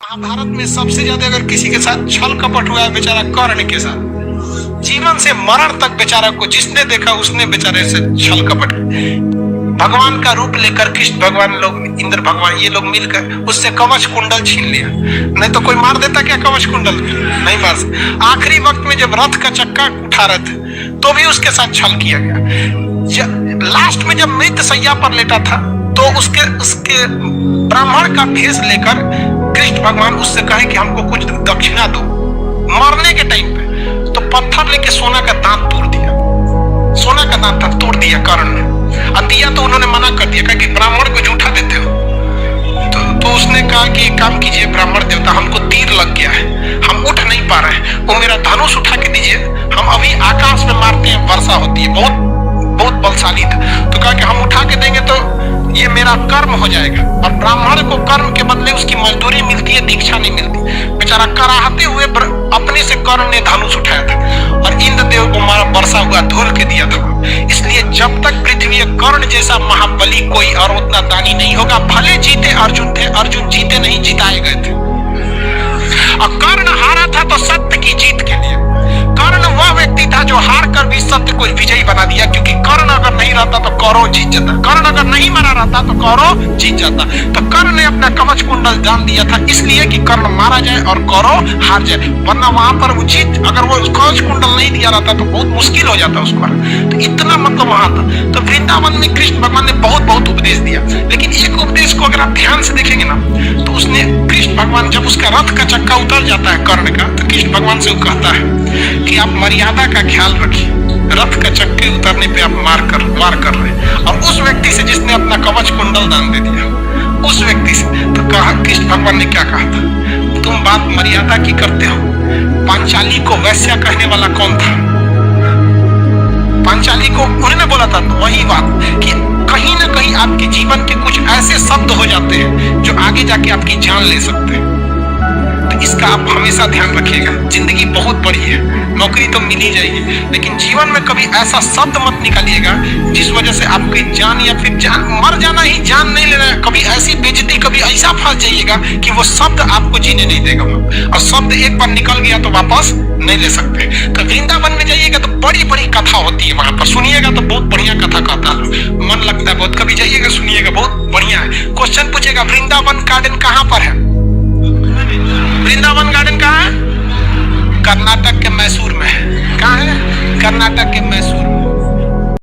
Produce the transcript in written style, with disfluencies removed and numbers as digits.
महाभारत में सबसे ज्यादा अगर किसी के साथ छल कपट हुआ है बेचारा कर्ण के साथ। जीवन से मरण तक बेचारा को जिसने देखा उसने बेचारे से छल कपट। भगवान का रूप लेकर कृष्ण भगवान लोग, इंद्र भगवान, ये लोग मिलकर उससे कवच कुंडल छीन लिया। नहीं तो कोई मार देता क्या कवच कुंडल? नहीं मार सकता। आखिरी वक्त में जब रथ का चक्का उठा रहे थे तो भी उसके साथ छल किया गया। लास्ट में जब मृत सैया पर लेटा था तो उसके ब्राह्मण का भेष लेकर कृष्ण भगवान उससे कहे कि हमको कुछ दक्षिणा दो। मरने के टाइम पे तो पत्थर लेके सोना का दांत तोड़ दिया। सोना का दांत तोड़ दिया कर्ण ने। और दिया तो उन्होंने मना कर दिया कि ब्राह्मण को झूठा देते हो। तो उसने कहा कि एक काम कीजिए ब्राह्मण देवता, हमको तीर लग गया है, हम उठ नहीं पा रहे हैं, वो मेरा धनुष उठा के दीजिए, हम अभी आकाश में मारते हैं, वर्षा होती है, बहुत बलशाली था। तो कहा कि हम उठा के देंगे तो ये मेरा कर्म हो जाएगा। और ब्राह्मण को कर्म के बदले उसकी मजदूरी मिलती है, दीक्षा नहीं मिलती। बेचारा कराहते हुए अपने से कर्ण ने धनुष उठाया था और इंद्र देव को मारा, वर्षा हुआ, धूल के दिया था। इसलिए जब तक पृथ्वी कर्ण जैसा महाबली कोई और उतना दानी नहीं होगा। भले जीते अर्जुन थे, अर्जुन जीते नहीं, जिताए गए थे। और कर्ण हारा था तो सत्य की जीत के लिए। कर्ण वह व्यक्ति था जो हार कर भी सत्य को विजयी बना दिया, क्योंकि कर्ण अगर नहीं रहता तो कौरव जीत जाता। कर्ण अगर नहीं मारा रहता तो कौरव जीत जाता। तो कर्ण ने अपना कवच कुंडल दान दिया था इसलिए कि कर्ण मारा जाए और कौरव हार जाए। वरना वहां पर वो जीत, अगर वो कवच कुंडल नहीं दिया रहता तो बहुत मुश्किल हो जाता उसको। तो इतना मतलब वहां था। तो वृंदावन में कृष्ण भगवान ने बहुत उपदेश दिया, लेकिन एक उपदेश को अगर आप ध्यान से देखेंगे ना तो उसने कृष्ण भगवान जब उसका रथ का चक्का उतर जाता है कर्ण का, तो कृष्ण भगवान से वो कहता है कि आप मर्यादा का ख्याल रखिए। रथ का चक्के उतरने पे आप वार कर रहे हैं। और उस व्यक्ति से जिसने अपना कवच कुंडल दान दे दिया, उस व्यक्ति से तो कहा, कृष्ण भगवान ने क्या कहा था, तुम बात मर्यादा की करते हो। पांचाली को वैश्या कहने वाला कौन था? पांचाली को उन्होंने बोला था वही बात कि कहीं ना कहीं आपके जीवन के कुछ ऐसे शब्द हो जाते हैं जो आगे जाके आपकी जान ले सकते हैं। तो इसका आप हमेशा ध्यान रखिएगा। जिंदगी बहुत बड़ी है, नौकरी तो मिल ही जाएगी, लेकिन जीवन में कभी ऐसा शब्द मत निकालिएगा जिस वजह से आपकी जान या फिर जान मर जाना ही, जान नहीं लेना है। कभी ऐसी बेइज्जती, कभी ऐसा फंस जाइएगा कि वो शब्द आपको जीने नहीं देगा। और शब्द एक बार निकल गया तो वापस नहीं ले सकते। तो वृंदावन में जाइएगा तो बड़ी कथा होती है, वहां पर सुनिएगा तो बहुत बढ़िया कथा कहता है, मन लगता है बहुत। कभी जाइएगा सुनिएगा, बहुत बढ़िया है। क्वेश्चन पूछेगा वृंदावन गार्डन कहाँ पर है? वृंदावन गार्डन कहाँ है? कर्नाटक के मैसूर में है। कहाँ है? कर्नाटक के मैसूर में।